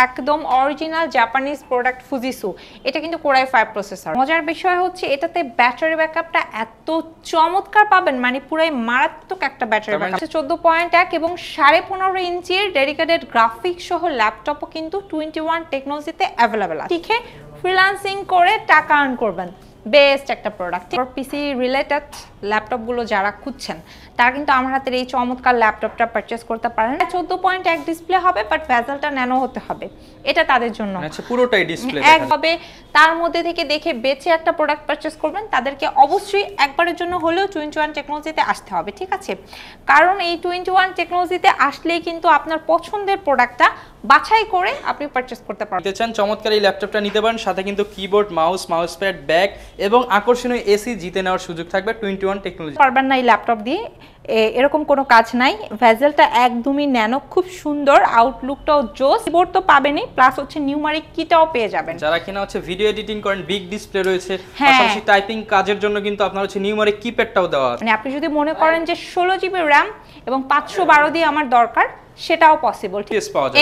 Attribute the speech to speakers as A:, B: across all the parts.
A: একদম original Japanese product Fujitsu. এটা কিন্তু কোর i5 প্রসেসর। মজার বিষয় হচ্ছে এটাতে ব্যাটারি ব্যাকআপটা এত চমৎকার পাবেন, মানে পুরাই মারাত্মক একটা ব্যাটারি ব্যাকআপ। 14.1 এবং 15.5 ইঞ্চির ডেডিকেটেড গ্রাফিক্স সহ ল্যাপটপও কিন্তু 21 টেকনোলজিতে অ্যাভেলেবেল আছে। শিখে ফ্রিল্যান্সিং করে টাকা আর্ন করবেন, বেস্ট একটা প্রোডাক্ট। পিসি রিলেটেড ল্যাপটপগুলো যারা খুঁজছেন তারা কিন্তু আমার হাতের এই চমৎকার ল্যাপটপটা পারচেস করতে পারেন। 14.1 ডিসপ্লে হবে, বাট ভেজেলটা ন্যানো হতে হবে, এটা তাদের জন্য।
B: আচ্ছা, পুরোটাই ডিসপ্লে
A: একভাবে তার মধ্যে থেকে দেখে বেছে একটা প্রোডাক্ট পারচেস করবেন, তাদেরকে অবশ্যই একবারের জন্য হলেও 21 টেকনোলজিতে আসতে হবে, ঠিক আছে? কারণ এই 21 টেকনোলজিতে আসলেই কিন্তু আপনার পছন্দের প্রোডাক্টটা বাছাই করে আপনি পারচেস করতে পারবেন।
B: নিতে চান চমৎকার এই ল্যাপটপটা নিতে পারেন, সাথে কিন্তু কিবোর্ড, মাউস প্যাড, ব্যাগ এবং আকর্ষণীয় এসি জিতে নেওয়ার সুযোগ থাকবে 21 টেকনোলজি।
A: পারবেন না এই ল্যাপটপ দিয়ে, এরকম কোনো কাজ নাই। ভেজেলটা একদমই ন্যানো, খুব সুন্দর, আউটলুকটাও জোস। কিবোর্ড তো পাবেনই, প্লাস হচ্ছে নিউমারিক কিটাও পেয়ে যাবেন।
B: যারা কিনা হচ্ছে ভিডিও এডিটিং করেন, বিগ ডিসপ্লে রয়েছে, পাশাপাশি টাইপিং কাজের জন্য কিন্তু আপনার হচ্ছে নিউমারিক কিপ্যাডটাও দেওয়া আছে।
A: মানে আপনি যদি মনে করেন যে 16 জিবি র্যাম এবং 512 দিয়ে আমার দরকার, সেটাও পসিবল।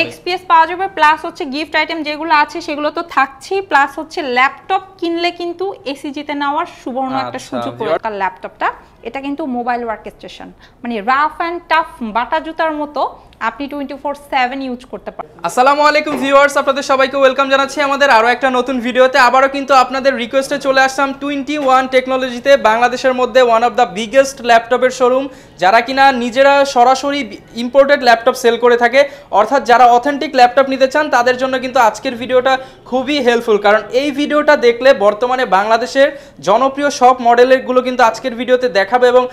A: এক্সপিএস পাওয়া যাবে, প্লাস হচ্ছে গিফট আইটেম যেগুলো আছে সেগুলো তো থাকছেই, প্লাস হচ্ছে ল্যাপটপ কিনলে কিন্তু এসি জিতে নেওয়ার সুবর্ণ একটা সুযোগ। ল্যাপটপটা এটা কিন্তু মোবাইল ওয়ার্ক স্টেশন, মানে রাফ অ্যান্ড টাফ বাটা জুতার মতো আপনি 24/7 ইউজ করতে পারেন।
B: আসসালামু আলাইকুম ভিউয়ার্স, আপনাদের সবাইকে ওয়েলকাম জানাচ্ছি আমাদের আরো একটা নতুন ভিডিওতে। আবারও কিন্তু আপনাদের রিকোয়েস্টে চলে আসলাম 21 টেকনোলজিতে, বাংলাদেশের মধ্যে ওয়ান অফ দ্য বিগেস্ট ল্যাপটপের শোরুম। যারা কিনা নিজেরা সরাসরি ইম্পোর্টেড ল্যাপটপ সেল করে থাকে, অর্থাৎ যারা অথেন্টিক ল্যাপটপ নিতে চান তাদের জন্য কিন্তু আজকের ভিডিওটা খুবই হেল্পফুল। কারণ এই ভিডিওটা দেখলে বর্তমানে বাংলাদেশের জনপ্রিয় সব মডেলেরগুলো কিন্তু আজকের ভিডিওতে দেখাবে এবং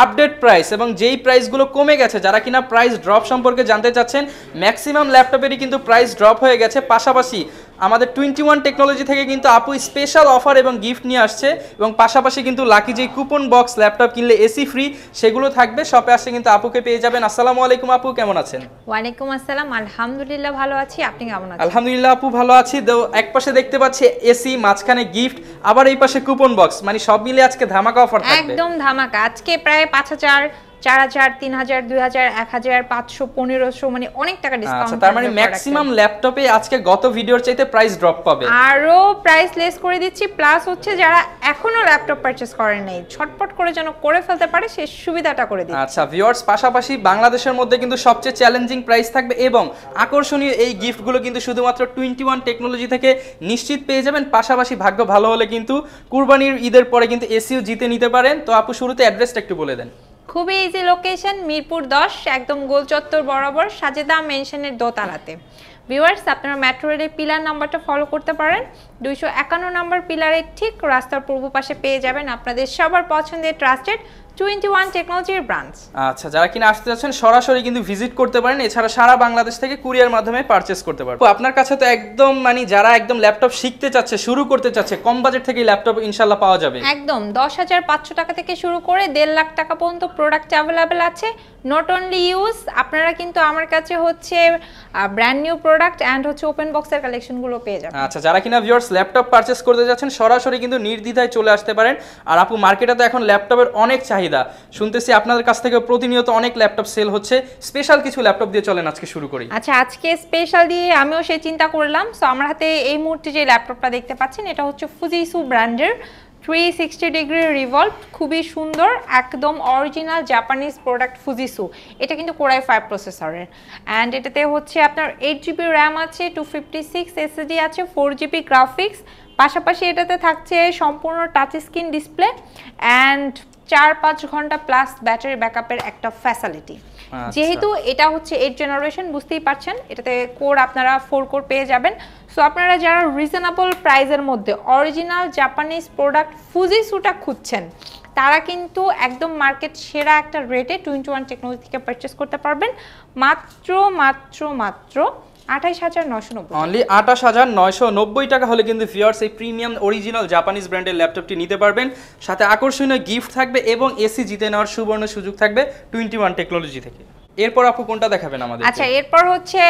B: আপডেট প্রাইস এবং যেই প্রাইসগুলো কমে গেছে, যারা কিনা প্রাইস ড্রপ সম্পর্কে জানতে চাচ্ছেন, ম্যাক্সিমাম ল্যাপটপেরই কিন্তু প্রাইস ড্রপ হয়ে গেছে। পাশাপাশি আমাদের 21 টেকনোলজি থেকে কিন্তু আপু স্পেশাল অফার এবং গিফট নিয়ে আসছে, এবং পাশাপাশি কিন্তু লাকি যে কুপন বক্স ল্যাপটপ কিনলে এসি ফ্রি সেগুলো থাকবে। শপে আসলে কিন্তু আপুকে পেয়ে যাবেন। আসসালামু আলাইকুম আপু, কেমন আছেন?
A: ওয়ালাইকুম আসসালাম, আলহামদুলিল্লাহ ভালো আছি, আপনি কেমন আছেন?
B: আলহামদুলিল্লাহ আপু ভালো আছি। এক পাশে দেখতে পাচ্ছি এসি, মাঝখানে গিফট, আবার এই পাশে কুপন বক্স, মানে সব মিলে আজকে ধামাকা অফার থাকবে।
A: একদম ধামাকা। আজকে প্রায় 5000, 4000, 3000, 2000, 1000, 500, 1500, মানে অনেক টাকা ডিসকাউন্ট।
B: আচ্ছা, তার মানে ম্যাক্সিমাম ল্যাপটপে আজকে গত ভিডিওর চাইতে প্রাইস ড্রপ পাবে,
A: আরো প্রাইস লেস করে দিচ্ছি। প্লাস হচ্ছে যারা এখনো ল্যাপটপ পারচেজ করেন নাই, ঝটপট করে যেন করে ফেলতে পারে সেই সুবিধাটা করে দিচ্ছি।
B: আচ্ছা ভিউয়ার্স, পাশাপাশি বাংলাদেশের মধ্যে কিন্তু সবচেয়ে চ্যালেঞ্জিং প্রাইস থাকবে এবং আকর্ষণীয় এই গিফটগুলো কিন্তু শুধুমাত্র 21 টেকনোলজি থেকে নিশ্চিত পেয়ে যাবেন। পাশাপাশি ভাগ্য ভালো হলে কিন্তু কুরবানির ঈদের পরে কিন্তু এসিও জিতে নিতে পারেন। তো আপু শুরুতে অ্যাড্রেসটা একটু বলে দেন।
A: খুবই ইজি লোকেশন, মিরপুর 10, একদম গোল চত্বর বরাবর সাজেদা মেনশনের দোতলাতে। ভিউয়ার্স, আপনারা মেট্রো রেলের পিলার নাম্বারটা ফলো করতে পারেন। 251 নম্বর পিলারের ঠিক রাস্তার পূর্ব পাশে পেয়ে যাবেন আপনাদের সবার পছন্দের ট্রাস্টেড 21 টেকনোলজির ব্রাঞ্চ।
B: আচ্ছা, যারা কিনা আসতে যাচ্ছেন সরাসরি কিন্তু ভিজিট করতে পারেন, এছাড়া সারা বাংলাদেশ থেকে কুরিয়ার মাধ্যমে পারচেজ করতে পারবেন। আপনার কাছে তো একদম মানে যারা একদম ল্যাপটপ শিখতে চাচ্ছে, শুরু করতে চাচ্ছে, কম বাজেট থেকে ল্যাপটপ ইনশাআল্লাহ পাওয়া যাবে।
A: একদম 10,500 টাকা থেকে শুরু করে 1.5 লাখ টাকা পর্যন্ত প্রোডাক্ট অ্যাভেলেবেল আছে। নট অনলি ইউজ, আপনারা কিন্তু আমার কাছে হচ্ছে ব্র্যান্ড নিউ প্রোডাক্ট এন্ড হচ্ছে ওপেন বক্সের কালেকশনগুলো পেয়ে যাবেন।
B: আচ্ছা, যারা কিনা ভিউয়ার্স ল্যাপটপ পারচেজ করতে যাচ্ছেন সরাসরি কিন্তু নির্দ্বিধায় চলে আসতে পারেন। আর আপু, মার্কেটে তো এখন ল্যাপটপের অনেক চাহিদা, শুনতেছি আপনাদের কাছ থেকে প্রতিনিয়ত অনেক ল্যাপটপ সেল হচ্ছে। স্পেশাল কিছু ল্যাপটপ দিয়ে চলেন আজকে শুরু করি।
A: আচ্ছা, আজকে স্পেশাল দিয়ে আমিও সেই চিন্তা করলাম। সো আমার হাতে এই মুহূর্তে যে ল্যাপটপটা দেখতে পাচ্ছেন, এটা হচ্ছে ফুজিসু ব্র্যান্ডের 360 ডিগ্রি রিভলভ, খুবই সুন্দর, একদম অরিজিনাল জাপানিজ প্রোডাক্ট ফুজিসু। এটা কিন্তু কোর i5 প্রসেসরের, অ্যান্ড এটাতে হচ্ছে আপনার 8 জিবি র্যাম আছে, 256 এসএসডি আছে, 4 জিবি গ্রাফিক্স। পাশাপাশি এটাতে থাকছে সম্পূর্ণ টাচ স্ক্রিন ডিসপ্লে অ্যান্ড 4-5 ঘন্টা প্লাস ব্যাটারি ব্যাকআপের একটা ফ্যাসিলিটি। যেহেতু এটা হচ্ছে 8 জেনারেশন, বুঝতেই পারছেন, এটাতে কোর আপনারা 4 কোর পেয়ে যাবেন। সো আপনারা যারা রিজনেবল প্রাইসের মধ্যে অরিজিনাল জাপানিজ প্রোডাক্ট ফুজিসুটা খুঁজছেন, তারা কিন্তু একদম মার্কেট সেরা একটা রেটে 21 টেকনোলজি থেকে পারচেস করতে পারবেন মাত্র 28,990।
B: অনলি 28,990 টাকা হলে কিন্তু ভিউয়ার্স এই প্রিমিয়াম অরিজিনাল জাপানিজ ব্র্যান্ডের ল্যাপটপটি নিতে পারবেন। সাথে আকর্ষণীয় গিফট থাকবে এবং এসি জিতে নেওয়ার সুবর্ণ সুযোগ থাকবে 21 টেকনোলজি থেকে। এরপর আপু কোনটা দেখাবেন আমাদের?
A: আচ্ছা, এরপর হচ্ছে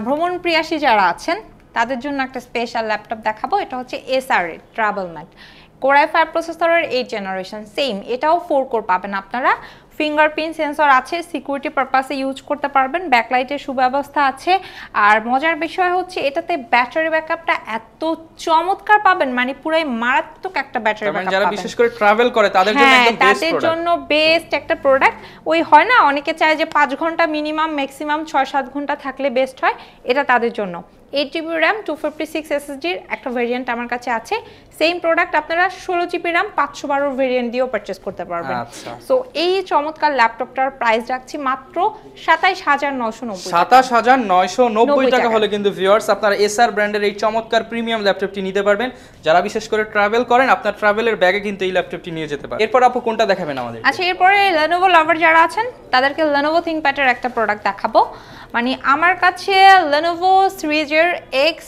A: ভ্রমণ প্রিয়াসী যারা আছেন তাদের জন্য একটা স্পেশাল ল্যাপটপ দেখাবো। এটা হচ্ছে SRA travel mat, core i5 প্রসেসরের 8 জেনারেশন, সেম এটাও 4 কোর পাবেন আপনারা। ফিঙ্গারপ্রিন্ট সেন্সর আছে, সিকিউরিটি পারপাসে ইউজ করতে পারবেন, ব্যাকলাইটের সুব্যবস্থা আছে। আর মজার বিষয় হচ্ছে এটাতে ব্যাটারি ব্যাকআপটা এত চমৎকার পাবেন, মানে পুরাই মারাত্মক একটা ব্যাটারি ব্যাকআপ পাবেন।
B: যারা বিশেষ করে ট্রাভেল করে তাদের জন্য একদম বেস্ট প্রোডাক্ট,
A: তাদের জন্য বেস্ট একটা প্রোডাক্ট। ওই হয় না অনেকে চায় যে 5 ঘন্টা মিনিমাম, ম্যাক্সিমাম 6-7 ঘন্টা থাকলে বেস্ট হয়, এটা তাদের জন্য। 8GB RAM 256 SSDর একটা ভেরিয়েন্ট আমার কাছে আছে। সেম প্রোডাক্ট আপনারা 16GB RAM 512 ভেরিয়েন্ট দিয়েও পারচেজ করতে পারবেন। সো এই চমৎকার ল্যাপটপটার প্রাইস রাখছি মাত্র 27990।
B: 27990 টাকা হলে কিন্তু ভিউয়ার্স আপনারা এসআর ব্র্যান্ডের এই চমৎকার প্রিমিয়াম ল্যাপটপটি নিতে পারবেন। যারা বিশেষ করে ট্রাভেল করেন, আপনার ট্রাভেলের ব্যাগে কিন্তু এই ল্যাপটপটি নিয়ে যেতে পারেন। এরপর আপু কোনটা দেখাবেন আমাদের?
A: আচ্ছা, এরপরে Lenovo লাভার যারা আছেন তাদেরকে Lenovo ThinkPad এর একটা প্রোডাক্ট দেখাবো। মানে আমার কাছে Lenovo সিরিজের X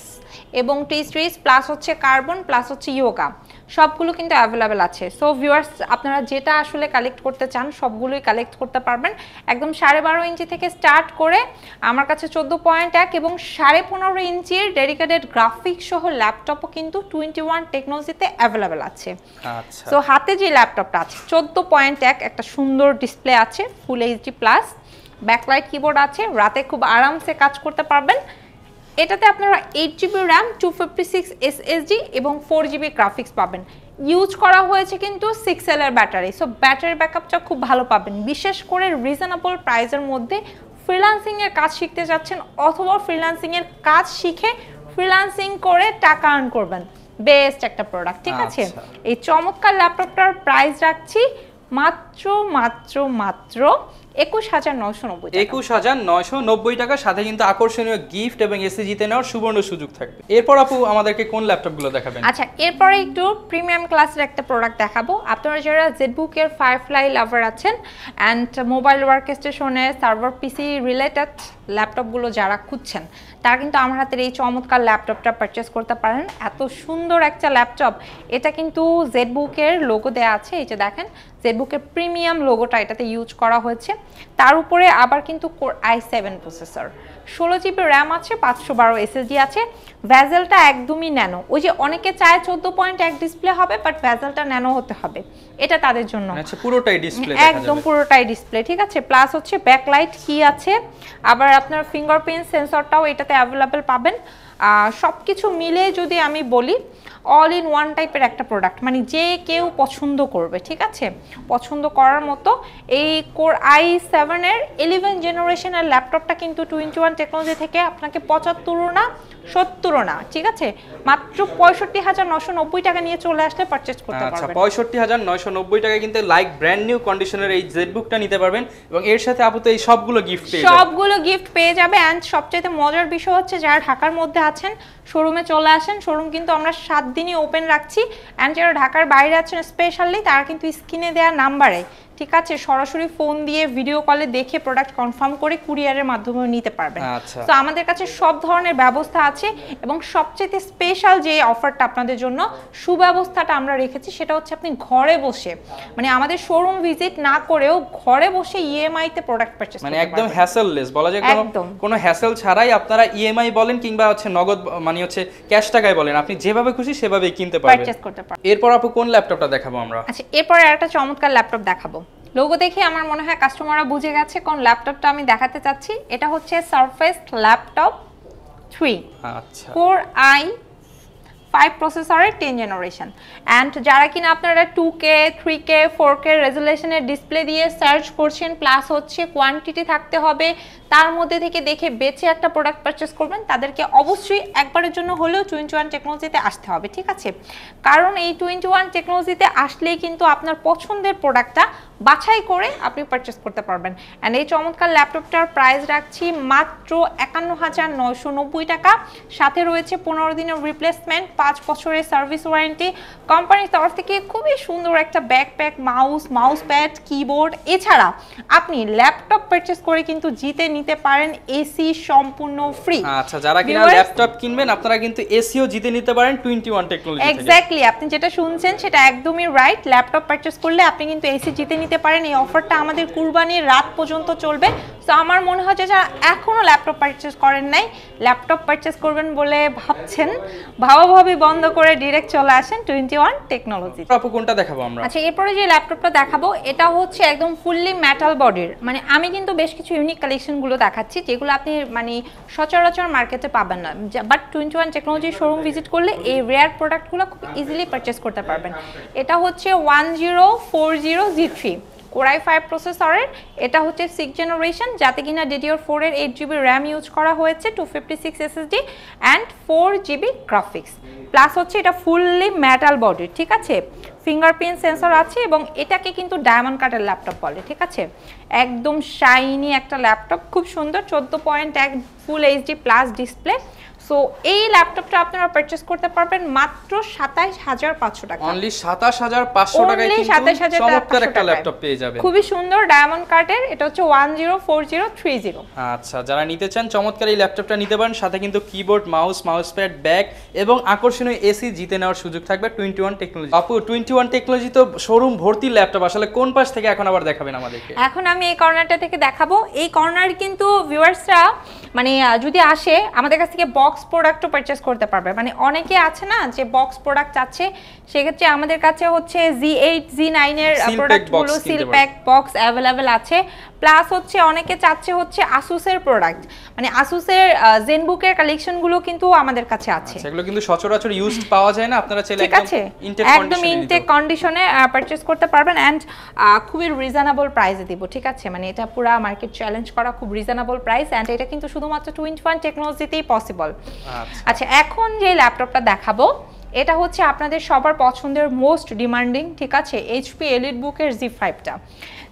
A: এবং T সিরিজ প্লাস হচ্ছে কার্বন প্লাস হচ্ছে ইয়োগা সবগুলো কিন্তু অ্যাভেলেবেল আছে। সো ভিউয়ার্স, আপনারা যেটা আসলে কালেক্ট করতে চান সবগুলোই কালেক্ট করতে পারবেন। একদম 12.5 ইঞ্চি থেকে স্টার্ট করে আমার কাছে 14.1 এবং 15.5 ইঞ্চির ডেডিকেটেড গ্রাফিক্স সহ ল্যাপটপও কিন্তু 21 টেকনোলজিতে অ্যাভেলেবেল আছে।
B: আচ্ছা,
A: সো হাতে যে ল্যাপটপটা আছে 14.1, একটা সুন্দর ডিসপ্লে আছে, full HD plus, backlight keyboard আছে, রাতে খুব আরামসে কাজ করতে পারবেন। এটাতে আপনারা 8GB RAM 256 SSD এবং 4GB গ্রাফিক্স পাবেন। ইউজ করা হয়েছে কিন্তু 6L এর ব্যাটারি। সো ব্যাটারি ব্যাকআপটা খুব ভালো পাবেন, বিশেষ করে রিজনেবল প্রাইসের মধ্যে। ফ্রিল্যান্সিং এর কাজ শিখতে যাচ্ছেন অথবা ফ্রিল্যান্সিং এর কাজ শিখে ফ্রিল্যান্সিং করে টাকা আর্ন করবেন, বেস্ট একটা প্রোডাক্ট। ঠিক আছে, এই চমৎকার ল্যাপটপটার প্রাইস রাখছি মাত্র 21990 টাকা।
B: 21990 টাকা, সাথে কিন্তু আকর্ষণীয় গিফট এবং এসি জিতে নেওয়ার সুবর্ণ সুযোগ থাকবে। এরপর আপু আমাদেরকে কোন ল্যাপটপগুলো দেখাবেন?
A: আচ্ছা, এরপরে একটু প্রিমিয়াম ক্লাসের একটা প্রোডাক্ট দেখাবো। আপনারা যারা জেটবুকের ফায়ারফ্লাই লাভার আছেন অ্যান্ড মোবাইল ওয়ার্কস্টেশনে সার্ভার পিসি রিলেটেড ল্যাপটপগুলো যারা খুঁজছেন, তারা কিন্তু আমার হাতের এই চমৎকার ল্যাপটপটা পারচেস করতে পারেন। এত সুন্দর একটা ল্যাপটপ, এটা কিন্তু জেটবুকের লোগো দেওয়া আছে, এই যে দেখেন জেটবুকের প্রিমিয়াম লোগোটা এটাতে ইউজ করা হয়েছে। তার উপরে আবার কিন্তু core i7 processor, 16GB RAM আছে, 512 SSD আছে। ভেজেলটা একদমই ন্যানো। ওই যে অনেকে চায় 14.1 ডিসপ্লে হবে, বাট ভেজেলটা ন্যানো হতে হবে, এটা তাদের জন্য।
B: আচ্ছা, পুরোটাই ডিসপ্লে,
A: একদম পুরোটাই ডিসপ্লে। ঠিক আছে, প্লাস হচ্ছে ব্যাকলাইট কি আছে, আবার আপনার ফিঙ্গারপ্রিন্ট সেন্সরটাও এটাতে অ্যাভেলেবেল পাবেন। সবকিছু মিলে যদি আমি বলি অল ইন ওয়ান টাইপের একটা প্রোডাক্ট, মানে যে কেউ পছন্দ করবে। ঠিক আছে, পছন্দ করার মতো এই কোর i7 এর 11 জেনারেশনের ল্যাপটপটা কিন্তু 21 টেকনোলজি থেকে আপনাকে 75 না 70 না, ঠিক আছে, মাত্র 65,990 টাকা নিয়ে চলে আসলে পারচেজ করতে পারবেন।
B: আচ্ছা, 65,990 টাকায় কিন্তু লাইক ব্র্যান্ড নিউ কন্ডিশনের এই জেটবুকটা নিতে পারবেন এবং এর সাথে আপু তো এই সবগুলো গিফট পেয়ে যাবে। এন্ড সবচেয়ে মজার বিষয় হচ্ছে যারা ঢাকার মধ্যে আছেন শোরুমে চলে আসেন, শোরুম কিন্তু আমরা 7 দিনই ওপেন রাখছি। অ্যান্ড যারা ঢাকার বাইরে আছেন স্পেশালি, তারা কিন্তু স্ক্রিনে দেওয়া নাম্বারে, ঠিক আছে, সরাসরি ফোন দিয়ে ভিডিও কলে দেখে প্রোডাক্ট কনফার্ম করে কুরিয়ারের মাধ্যমে নিতে পারবেন। তো আমাদের কাছে সব ধরনের ব্যবস্থা আছে এবং সবচেয়ে স্পেশাল যে অফারটা আপনাদের জন্য সুব্যবস্থাটা আমরা রেখেছি, সেটা হচ্ছে আপনি ঘরে বসে, মানে আমাদের শোরুম ভিজিট না করেও ঘরে বসে ইএমআই তে প্রোডাক্ট পারচেজ করতে পারবেন, মানে একদম হ্যাসেললেস বলা যায়, কোনো হ্যাসেল ছাড়াই আপনারা ইএমআই বলেন কিংবা হচ্ছে নগদ, মানে হচ্ছে ক্যাশ টাকায় বলেন, আপনি যেভাবে খুশি সেভাবেই কিনতে পারবেন, পারচেজ করতে পারবেন। এরপর আপু কোন ল্যাপটপটা দেখাবো আমরা?
A: আচ্ছা, এরপরে আরেকটা চমৎকার ল্যাপটপ দেখাবো। লোগো দেখে আমার মনে হয় কাস্টমাররা বুঝে গেছে কোন ল্যাপটপটা আমি দেখাতে চাচ্ছি। এটা হচ্ছে সারফেস ল্যাপটপ 3,
B: আচ্ছা,
A: কোর i5 প্রসেসরের 10 জেনারেশন। অ্যান্ড যারা কিনা আপনারা 2K 3K 4K রেজুলেশনের ডিসপ্লে দিয়ে সার্চ করছেন, প্লাস হচ্ছে কোয়ান্টিটি থাকতে হবে, তার মধ্যে থেকে দেখে বেছে একটা প্রোডাক্ট পারচেস করবেন, তাদেরকে অবশ্যই একবারের জন্য হলেও 21 টেকনোলজিতে আসতে হবে। ঠিক আছে, কারণ এই 21 টেকনোলজিতে আসলেই কিন্তু আপনার পছন্দের প্রোডাক্টটা বাছাই করে আপনি পারচেস করতে পারবেন। অ্যান্ড এই চমৎকার ল্যাপটপটার প্রাইস রাখছি মাত্র 51,990 টাকা। সাথে রয়েছে 15 দিনের রিপ্লেসমেন্ট, 5 বছরের সার্ভিস ওয়ারেন্টি, কোম্পানির তরফ থেকে খুবই সুন্দর একটা ব্যাকপ্যাক, মাউস প্যাড, কিবোর্ড। এছাড়া আপনি ল্যাপটপ পারচেস করে কিন্তু জিতে নিতে পারেন এসি সম্পূর্ণ ফ্রি।
B: আচ্ছা, যারা কিনা ল্যাপটপ কিনবেন আপনারা কিন্তু এসিও জিতে নিতে পারেন 21 টেকনোলজি থেকে।
A: এক্স্যাক্টলি, আপনি যেটা শুনছেন সেটা একদমই রাইট। ল্যাপটপ পারচেস করলে আপনি কিন্তু এসি জিতে নিতে পারেন। এই অফারটা আমাদের কুরবানির রাত পর্যন্ত চলবে। সো আমার মনে হয় যে যারা এখনো ল্যাপটপ পারচেস করেন নাই, ল্যাপটপ পারচেস করবেন বলে ভাবছেন, ভাবাভাবি সবই বন্ধ করে ডিরেক্ট চলে আসেন 21 টেকনোলজি।
B: আপু কোনটা দেখাবো আমরা?
A: আচ্ছা, এরপরে যে ল্যাপটপটা দেখাবো এটা হচ্ছে একদম ফুললি মেটাল বডির। মানে আমি কিন্তু বেশ কিছু ইউনিক কালেকশনগুলো দেখাচ্ছি যেগুলো আপনি মানে সচরাচর মার্কেটে পাবেন না, বাট 21 টেকনোলজি শোরুম ভিজিট করলে এই রেয়ার প্রোডাক্টগুলো খুব ইজিলি পারচেস করতে পারবেন। এটা হচ্ছে 1040G3 Core i5 প্রসেসরের, এটা হচ্ছে 6th জেনারেশন, যাতে কিনা DDR4 এর 8GB RAM ইউজ করা হয়েছে, 256 SSD and 4GB graphics. Plus হচ্ছে এটা ফুললি মেটাল বডি, ঠিক আছে, ফিঙ্গারপ্রিন্ট সেন্সর আছে এবং এটাকে কিন্তু ডায়মন্ড কাটের ল্যাপটপ বলে, ঠিক আছে। একদম শাইনি একটা ল্যাপটপ, খুব সুন্দর, 14.1 full HD plus display. So এই ল্যাপটপটা আপনারা পারচেজ করতে পারবেন মাত্র 27500 টাকা।
B: অনলি 27500 টাকায় কিন্তু চমৎকার একটা ল্যাপটপ পেয়ে যাবেন,
A: খুবই সুন্দর ডায়মন্ড কাটের। এটা হচ্ছে 104030।
B: আচ্ছা, যারা নিতে চান চমৎকার এই ল্যাপটপটা নিতে পারেন, সাথে কিন্তু কিবোর্ড, মাউস প্যাড, ব্যাগ এবং আকর্ষণীয় এসি জিতে নেওয়ার সুযোগ থাকবে 21 টেকনোলজি। আপু 21 টেকনোলজি তো শোরুম ভর্তি ল্যাপটপ, আসলে কোন পাশ থেকে এখন আবার দেখাবেন আমাদেরকে?
A: এখন আমি এই কর্নারটা থেকে দেখাবো। এই কর্নার কিন্তু ভিউয়ার্সরা মানে যদি আসে আমাদের কাছ থেকে বক্স প্রোডাক্টও পারচেজ করতে পারবে। মানে অনেকে আছে না যে বক্স প্রোডাক্ট চাচ্ছে, সেক্ষেত্রে আমাদের কাছে হচ্ছে Z8 Z9 এর প্রোডাক্টগুলো সিল প্যাক বক্স অ্যাভেলেবেল আছে। প্লাস হচ্ছে অনেকে চাচ্ছে হচ্ছে আসুসের প্রোডাক্ট, মানে আসুসের জেনবুকের কালেকশনগুলো কিন্তু আমাদের কাছে আছে।
B: সেগুলো কিন্তু সচরাচর ইউজড পাওয়া যায় না, আপনারা চাইলে
A: একদম ইনটেক কন্ডিশনে পারচেজ করতে পারবেন অ্যান্ড খুবই রিজনেবল প্রাইসে দিব, ঠিক আছে। মানে এটা পুরো মার্কেট চ্যালেঞ্জ করা খুব রিজনেবল প্রাইস অ্যান্ড এটা কিন্তু শুধুমাত্র 21 টেকনোলজিতেই পসিবল। আচ্ছা, এখন যে ল্যাপটপটা দেখাবো এটা হচ্ছে আপনাদের সবার পছন্দের মোস্ট ডিমান্ডিং, ঠিক আছে, HP EliteBook-এর Z5টা,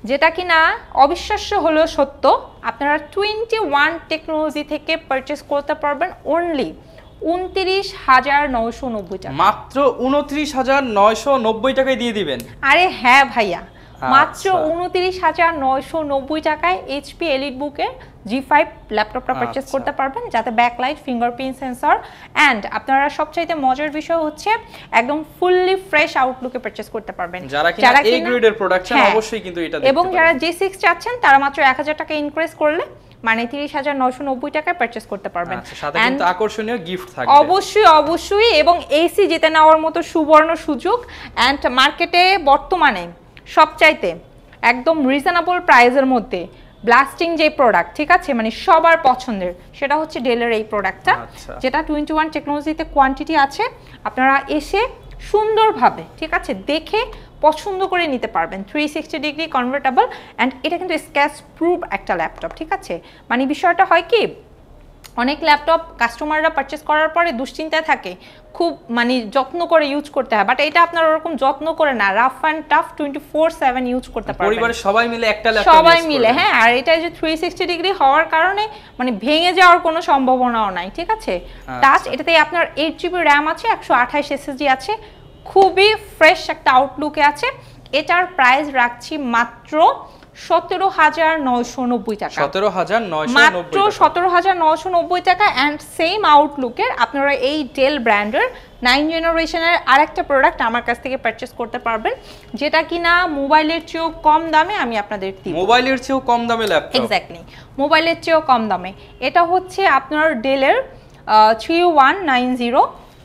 A: যেটা কিনা অবিশ্বাস্য হলেও সত্য। আপনারা 21 টেকনোলজি থেকে পারচেস করতে পারবেন অনলি 29,990 টাকা।
B: মাত্র 29,990 টাকায় দিয়ে দিবেন?
A: আরে হ্যাঁ ভাইয়া, মাত্র 29,990 টাকায় HP EliteBook-এর G5 ল্যাপটপটা পারচেজ করতে পারবেন, যাতে ব্যাকলাইট, ফিঙ্গারপ্রিন্ট সেন্সর অ্যান্ড আপনারা সবচাইতে মজার বিষয় হচ্ছে একদম ফুললি ফ্রেশ আউটলুকে পারচেজ করতে পারবেন।
B: যারা কিনা এই গ্রেডের প্রোডাকশন অবশ্যই কিন্তু এটা দেখতে
A: এবং যারা G6 চাচ্ছেন তারা মাত্র 1000 টাকা ইনক্রিজ করলে মানে 30,990 টাকায় পারচেজ করতে পারবেন।
B: সাথে কিন্তু আকর্ষণীয় গিফট থাকবে
A: অবশ্যই এবং এসি জিতে নেওয়ার মতো সুবর্ণ সুযোগ। অ্যান্ড মার্কেটে বর্তমানে সবচাইতে একদম রিজনেবল প্রাইসের মধ্যে ব্লাস্টিং যে প্রোডাক্ট, ঠিক আছে, মানে সবার পছন্দের, সেটা হচ্ছে ডেলের এই প্রোডাক্টটা, যেটা 21 টেকনোলজিতে কোয়ান্টিটি আছে। আপনারা এসে সুন্দরভাবে, ঠিক আছে, দেখে পছন্দ করে নিতে পারবেন। 360 ডিগ্রি কনভার্টেবল অ্যান্ড এটা কিন্তু স্ক্র্যাচ প্রুফ একটা ল্যাপটপ, ঠিক আছে। মানে বিষয়টা হয় কি, অনেক ল্যাপটপ কাস্টমাররা পারচেস করার পরে দুশ্চিন্তায় থাকে, খুব মানে যত্ন করে ইউজ করতে হয়, বাট এটা আপনার ওরকম যত্ন করে না, রাফ অ্যান্ড টাফ 24/7 ইউজ করতে পারবেন
B: পরিবারের সবাই মিলে একটা ল্যাপটপ
A: সবাই মিলে। হ্যাঁ, আর এটা যে 360 ডিগ্রি হওয়ার কারণে মানে ভেঙে যাওয়ার কোনো সম্ভাবনাও নাই, ঠিক আছে। টাচ, এটাতে আপনার 8GB RAM আছে, 128 SSD আছে, খুবই ফ্রেশ একটা আউটলুকে আছে। এটার প্রাইস রাখছি মাত্র 17,990 টাকা। 17,990 টাকা অ্যান্ড সেম আউটলুকের আপনারা এই ডেল ব্র্যান্ডের 9 জেনারেশনের আরেকটা প্রোডাক্ট আমার কাছ থেকে পারচেস করতে পারবেন, যেটা কিনা মোবাইলের চেয়েও কম দামে আমি আপনাদের দিই।
B: মোবাইলের চেয়েও কম দামে ল্যাপটপ?
A: এক্স্যাক্টলি, মোবাইলের চেয়েও কম দামে। এটা হচ্ছে আপনার ডেলের 3190,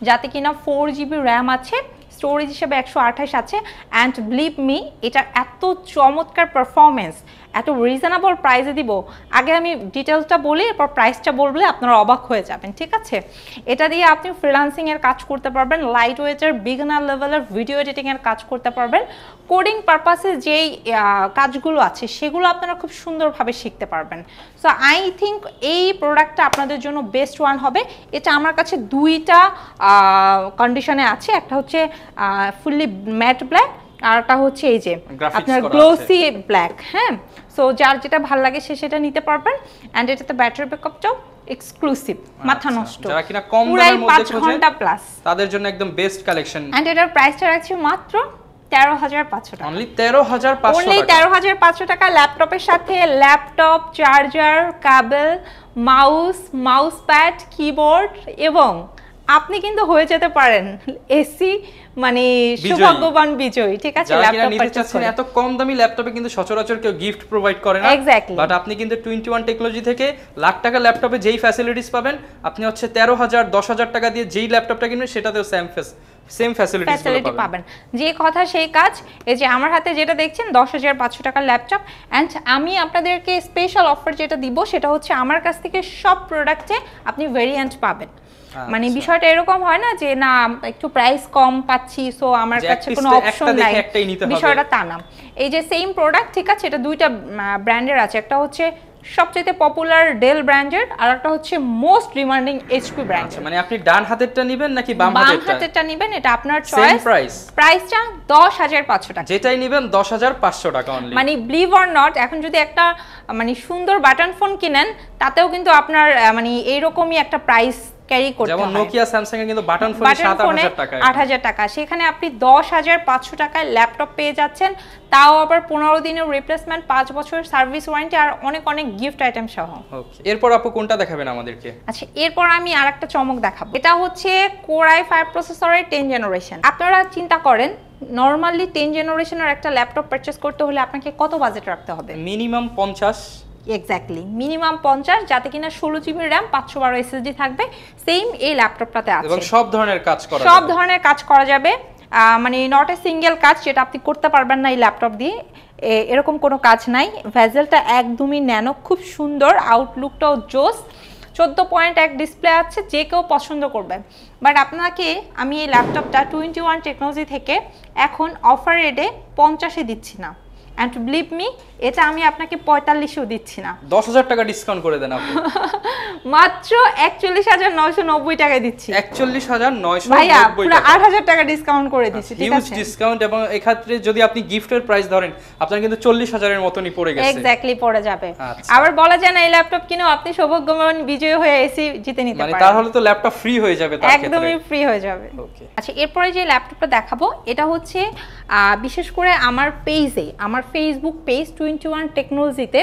A: যাতে কিনা 4GB RAM আছে, স্টোরেজ হিসেবে 128 আছে অ্যান্ড বিলিভ মি এটা এত চমৎকার পারফরমেন্স এত রিজনেবল প্রাইসে দিব। আগে আমি ডিটেলসটা বলি, এরপর প্রাইসটা বললে আপনারা অবাক হয়ে যাবেন, ঠিক আছে। এটা দিয়ে আপনি ফ্রিল্যান্সিং এর কাজ করতে পারবেন, লাইট ওয়েটের বিগিনার লেভেলের ভিডিও এডিটিং এর কাজ করতে পারবেন, কোডিং পারপাসে যেই কাজগুলো আছে সেগুলো আপনারা খুব সুন্দরভাবে শিখতে পারবেন। সো আই থিঙ্ক এই প্রোডাক্টটা আপনাদের জন্য বেস্ট ওয়ান হবে। এটা আমার কাছে দুইটা কন্ডিশনে আছে, একটা হচ্ছে ফুললি ম্যাট ব্ল্যাক আর একটা হচ্ছে এই যে আপনার গ্লোসি ব্ল্যাক। হ্যাঁ, সো যার যেটা ভালো লাগে সে সেটা নিতে পারবেন অ্যান্ড এটাতে ব্যাটারি ব্যাকআপটাও এক্সক্লুসিভ, মাথা নষ্ট,
B: যারা কিনা কম দামের মধ্যে
A: 5 ঘন্টা প্লাস,
B: তাদের জন্য একদম বেস্ট কালেকশন।
A: এন্ড এটার প্রাইসটা রাখছি মাত্র 13,500 টাকা।
B: অনলি 13,500 টাকা।
A: অনলি 13,500 টাকা ল্যাপটপের সাথে ল্যাপটপ, চার্জার, কেবল, মাউস প্যাড, কিবোর্ড এবং আপনি কিন্তু হয়ে যেতে পারেন এসি মানে সৌভাগ্যবান বিজয়ী, ঠিক আছে?
B: ল্যাপটপ নিতে চাচ্ছেন এত কম দামি ল্যাপটপে কিন্তু সচরাচর কেউ গিফট প্রোভাইড করে না, বাট আপনি কিন্তু 21 টেকনোলজি থেকে লাখ টাকা ল্যাপটপে যেই ফ্যাসিলিটিস পাবেন, আপনি হচ্ছে 13,000 10,000 টাকা দিয়ে যেই ল্যাপটপটা কিনবেন সেটাতেও সেম ফ্যাসিলিটি
A: পাবেন। যে কথা সেই কাজ। এই যে আমার হাতে যেটা দেখছেন 10,500 টাকার ল্যাপটপ, এন্ড আমি আপনাদেরকে স্পেশাল অফার যেটা দিব সেটা হচ্ছে আমার কাছ থেকে সব প্রোডাক্টে আপনি ভেরিয়েন্ট পাবেন। মানে বিষয়টা এরকম হয় না যে না একটু প্রাইস কম পাচ্ছি সো আমার কাছে কোনো অপশন নাই, বিষয়টা তা না। এই যে সেম প্রোডাক্ট, ঠিক আছে, এটা দুইটা ব্র্যান্ডের আছে, একটা হচ্ছে সবচেয়ে পপুলার ডেল ব্র্যান্ডের আর একটা হচ্ছে মোস্ট ডিমান্ডিং এইচপি ব্র্যান্ড।
B: মানে আপনি ডান হাতেরটা নেবেন নাকি বাম
A: হাতেরটা নেবেন এটা আপনার চয়েস। প্রাইসটা 10,500 টাকা,
B: যেটাই নেবেন 10,500 টাকা অনলি।
A: মানে বিলিভ অর নট, এখন যদি একটা মানে সুন্দর বাটন ফোন কিনেন তাতেও কিন্তু আপনার মানে এইরকমই একটা প্রাইস ক্যারি করতে হয়।
B: যেমন নোকিয়া স্যামসাং এর কিন্তু বাটন ফোনে 7,000 টাকা,
A: 8,000 টাকা, সেখানে আপনি 10,500 টাকায় ল্যাপটপ পেয়ে যাচ্ছেন, তাও আবার 15 দিনের রিপ্লেসমেন্ট, 5 বছরের সার্ভিস ওয়ারেন্টি আর অনেক অনেক গিফট আইটেম সহ।
B: ওকে, এরপর আপু কোনটা দেখাবেন আমাদেরকে?
A: আচ্ছা, এরপর আমি আরেকটা চমক দেখাবো। এটা হচ্ছে Core i5 প্রসেসরের 10 জেনারেশন। আপনারা চিন্তা করেন নরমালি 10 জেনারেশনের একটা ল্যাপটপ পারচেজ করতে হলে আপনাকে কত বাজেট রাখতে হবে?
B: মিনিমাম 50।
A: এক্স্যাক্টলি, মিনিমাম 50, যাতে কিনা 16 জিবি র্যাম 512 এসএসডি থাকবে। সেম এই ল্যাপটপটাতে আছে
B: এবং সব ধরনের কাজ করা
A: যাবে। মানে নট এ সিঙ্গেল কাজ যেটা আপনি করতে পারবেন না এই ল্যাপটপ দিয়ে, এরকম কোনো কাজ নাই। ভেজেলটা একদমই ন্যানো, খুব সুন্দর, আউটলুকটাও জোস, 14.1 ডিসপ্লে আছে, যে কেউ পছন্দ করবে। বাট আপনাকে আমি এই ল্যাপটপটা 21 টেকনোলজি থেকে এখন অফার রেটে 50-এ দিচ্ছি না, and believe me এটা আমি আপনাকে 45-এও দিচ্ছি না,
B: 10,000 টাকা ডিসকাউন্ট করে দেন আপনি।
A: মাত্র 41,990 টাকায় দিচ্ছি।
B: 41,990
A: ভাইয়া পুরো 8,000 টাকা ডিসকাউন্ট করে দিচ্ছি, ঠিক আছে?
B: হিউজ ডিসকাউন্ট, এবং এই ক্ষেত্রে যদি আপনি গিফটের প্রাইস ধরেন আপনার কিন্তু 40,000 এর মতনই পড়ে গেছে।
A: এক্স্যাক্টলি পড়ে যাবে। আবার বলা যায় না এই ল্যাপটপ কিনেও আপনি সৌভাগ্যবান বিজয়ী হয়ে এসি জিতে নিতে পারেন,
B: মানে তাহলে তো ল্যাপটপ ফ্রি হয়ে যাবে, তার ক্ষেত্রে
A: একদমই ফ্রি হয়ে যাবে। ওকে, আচ্ছা, এরপরে যে ল্যাপটপটা দেখাবো এটা হচ্ছে বিশেষ করে আমার পেজে, আমার ফেসবুক পেজ 21 টেকনোলজিতে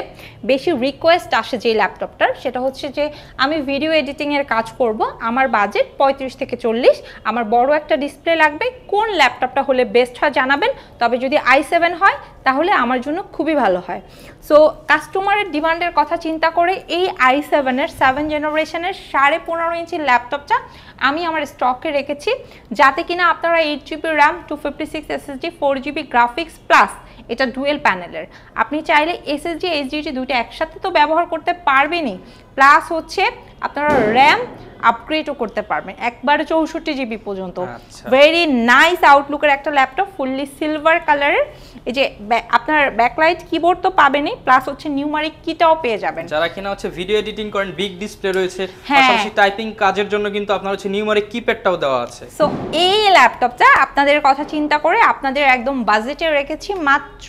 A: বেশি রিকোয়েস্ট আসে যে ল্যাপটপটার, সেটা হচ্ছে যে আমি ভিডিও এডিটিং এর কাজ করব, আমার বাজেট 35 থেকে 40, আমার বড় একটা ডিসপ্লে লাগবে, কোন ল্যাপটপটা হলে বেস্ট হয় জানাবেন, তবে যদি i7 হয় তাহলে আমার জন্য খুবই ভালো হয়। সো কাস্টমারের ডিমান্ডের কথা চিন্তা করে এই i7 এর 7 জেনারেশনের 15.5 ইঞ্চির ল্যাপটপটা আমি আমার স্টকে রেখেছি, যাতে কিনা আপনারা 8 GB RAM, 256 SSD, 4 GB graphics plus এটা ডুয়েল প্যানেলের, আপনি চাইলে এসএসডি এইচডিডি দুইটা একসাথে তো ব্যবহার করতে পারবেনই, প্লাস হচ্ছে আপনারা র্যাম আপগ্রেডও করতে পারবেন একবারে 64 জিবি পর্যন্ত। ভেরি নাইস আউটলুকের একটা ল্যাপটপ, ফুললি সিলভার কালারের। এই যে আপনার ব্যাকলাইট কিবোর্ড তো পাবেনই, প্লাস হচ্ছে নিউমারিক কিটাও পেয়ে যাবেন।
B: যারা কিনা হচ্ছে ভিডিও এডিটিং করেন, বিগ ডিসপ্লে রয়েছে, পাশাপাশি টাইপিং কাজের জন্য কিন্তু আপনার হচ্ছে নিউমারিক কিপ্যাডটাও দেওয়া আছে।
A: সো এই ল্যাপটপটা আপনাদের কথা চিন্তা করে আপনাদের একদম বাজেটে রেখেছি মাত্র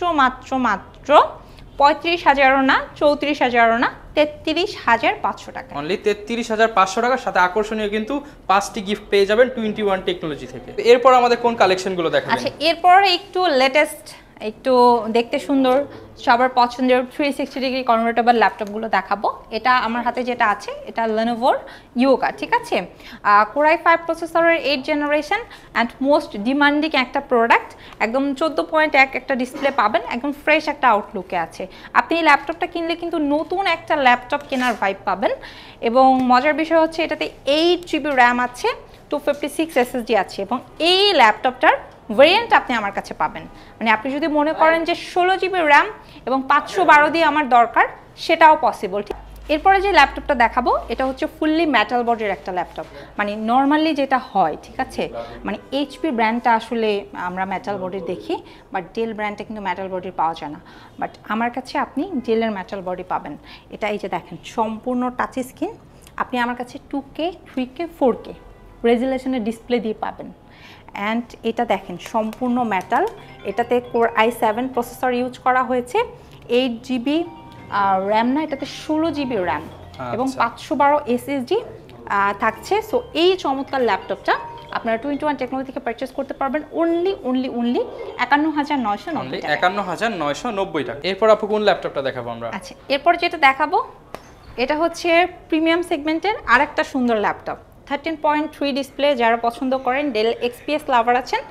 A: 35,000ও না, 34,000ও না, 33,500 টাকা।
B: অনলি 33,500 টাকার সাথে আকর্ষণীয় কিন্তু 5টি গিফট পেয়ে যাবেন 21 টেকনোলজি থেকে। এরপর আমাদের কোন কালেকশনগুলো দেখাবেন?
A: আচ্ছা, এরপর একটু লেটেস্ট, একটু দেখতে সুন্দর, সবার পছন্দের 360 ডিগ্রি কনভার্টেবল ল্যাপটপগুলো দেখাবো। এটা আমার হাতে যেটা আছে এটা Lenovo Yoga, ঠিক আছে? Core i5 প্রসেসরের 8 জেনারেশন অ্যান্ড মোস্ট ডিমান্ডিং একটা প্রোডাক্ট, একদম 14.1 একটা ডিসপ্লে পাবেন, একদম ফ্রেশ একটা আউটলুকে আছে। আপনি এই ল্যাপটপটা কিনলে কিন্তু নতুন একটা ল্যাপটপ কেনার ভাইব পাবেন, এবং মজার বিষয় হচ্ছে এটাতে 8 জিবি র্যাম আছে, 256 এসএসডি আছে, এবং এই ল্যাপটপটার ভেরিয়েন্ট আপনি আমার কাছে পাবেন। মানে আপনি যদি মনে করেন যে 16 জিবি র্যাম এবং 512 দিয়ে আমার দরকার, সেটাও পসিবল। এরপরে যে ল্যাপটপটা দেখাবো এটা হচ্ছে ফুললি মেটাল বডির একটা ল্যাপটপ, মানে নর্মালি যেটা হয়, ঠিক আছে, মানে এইচপি ব্র্যান্ডটা আসলে আমরা মেটাল বডির দেখি, বাট ডেল ব্র্যান্ডটা কিন্তু মেটাল বডির পাওয়া যায় না, বাট আমার কাছে আপনি ডেলের মেটাল বডি পাবেন। এটা এই যে দেখেন সম্পূর্ণ টাচ স্ক্রিন, আপনি আমার কাছে 2K 3K 4K রেজুলেশনের ডিসপ্লে দিয়ে পাবেন। অ্যান্ড এটা দেখেন সম্পূর্ণ মেটাল, এটাতে Core i7 প্রসেসর ইউজ করা হয়েছে, 8 জিবি র্যাম না, এটাতে 16 জিবি র্যাম এবং 512 এসএসডি থাকছে। সো এই চমৎকার ল্যাপটপটা আপনারা 21 টেকনোলজি থেকে পারচেজ করতে পারবেন অনলি 51,990 টাকা।
B: 51,990 টাকা। এরপর আপু কোন ল্যাপটপটা দেখাবো আমরা?
A: আচ্ছা, এরপর যেটা দেখাবো এটা হচ্ছে প্রিমিয়াম সেগমেন্টের আরেকটা সুন্দর ল্যাপটপ, 13.3 ডিসপ্লে যারা পছন্দ করেন, ডেল এক্সপিএস লাভার আছেন,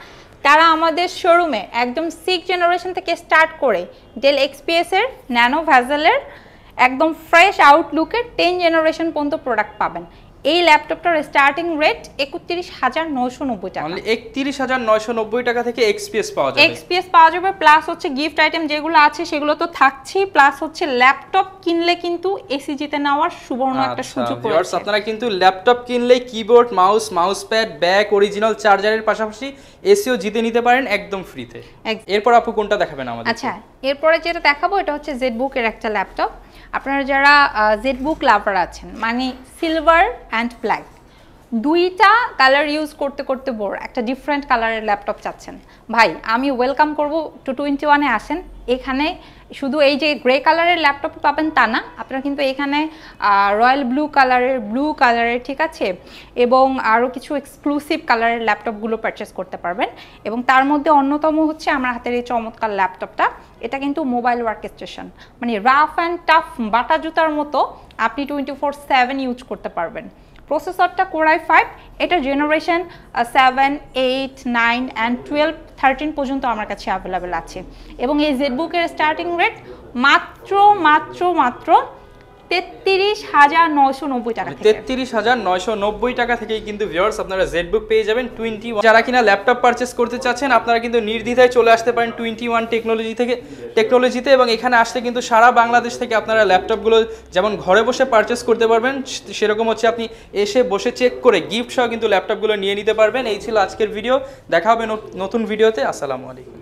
A: তারা আমাদের শোরুমে একদম 6 জেনারেশন থেকে স্টার্ট করে ডেল এক্সপিএসের ন্যানো ভেজেলের একদম ফ্রেশ আউটলুকের 10 জেনারেশন পর্যন্ত প্রোডাক্ট পাবেন। এই ল্যাপটপটার স্টার্টিং রেট 31,990 টাকা।
B: মানে 31,990 টাকা থেকে এক্সপিএস পাওয়া যাবে।
A: এক্সপিএস পাওয়া যাবে, প্লাস হচ্ছে গিফট আইটেম যেগুলো আছে সেগুলো তো থাকছেই, প্লাস হচ্ছে ল্যাপটপ কিনলে কিন্তু এসিজিতে নেওয়ার সুবর্ণ একটা সুযোগ রয়েছে।
B: আপনারা কিন্তু ল্যাপটপ কিনলে keyboard, mouse pad, bag, original চার্জারের পাশাপাশি এসিও জিতে নিতে পারেন একদম ফ্রিতে। এরপর আপু কোনটা দেখাবেন আমাদের?
A: আচ্ছা, এরপরে যেটা দেখাবো এটা হচ্ছে জেডবুকের একটা ল্যাপটপ। আপনারা যারা জেডবুক লাভার আছেন, মানে সিলভার অ্যান্ড ব্ল্যাক দুইটা কালার ইউজ করতে করতে বোর, একটা ডিফারেন্ট কালারের ল্যাপটপ চাচ্ছেন, ভাই আমি ওয়েলকাম করব 221-এ আসেন। এখানে শুধু এই যে গ্রে কালারের ল্যাপটপ পাবেন তা না, আপনারা কিন্তু এখানে রয়্যাল ব্লু কালারের ঠিক আছে, এবং আরও কিছু এক্সক্লুসিভ কালারের ল্যাপটপগুলো পারচেস করতে পারবেন। এবং তার মধ্যে অন্যতম হচ্ছে আমার হাতের এই চমৎকার ল্যাপটপটা। এটা কিন্তু মোবাইল ওয়ার্ক স্টেশন, মানে রাফ অ্যান্ড টাফ বাটা জুতার মতো আপনি 24/7 ইউজ করতে পারবেন। প্রসেসরটা Core i5, এটা জেনারেশন 7, 8, 9 অ্যান্ড 12, 13 পর্যন্ত আমার কাছে অ্যাভেলেবেল আছে। এবং এই জেডবুকের স্টার্টিং রেট মাত্র 33,990 টাকা থেকে।
B: 33,990 টাকা থেকেই কিন্তু ভিউয়ার্স আপনারা জেডবুক পেয়ে যাবেন 21। যারা কিনা ল্যাপটপ পারচেস করতে চাচ্ছেন আপনারা কিন্তু নির্দ্বিধায় চলে আসতে পারেন 21 টেকনোলজিতে, এবং এখানে আসলে কিন্তু সারা বাংলাদেশ থেকে আপনারা ল্যাপটপগুলো যেমন ঘরে বসে পারচেস করতে পারবেন, সেরকম হচ্ছে আপনি এসে বসে চেক করে গিফট সহ কিন্তু ল্যাপটপগুলো নিয়ে নিতে পারবেন। এই ছিল আজকের ভিডিও, দেখা হবে নতুন ভিডিওতে। আসসালামু আলাইকুম।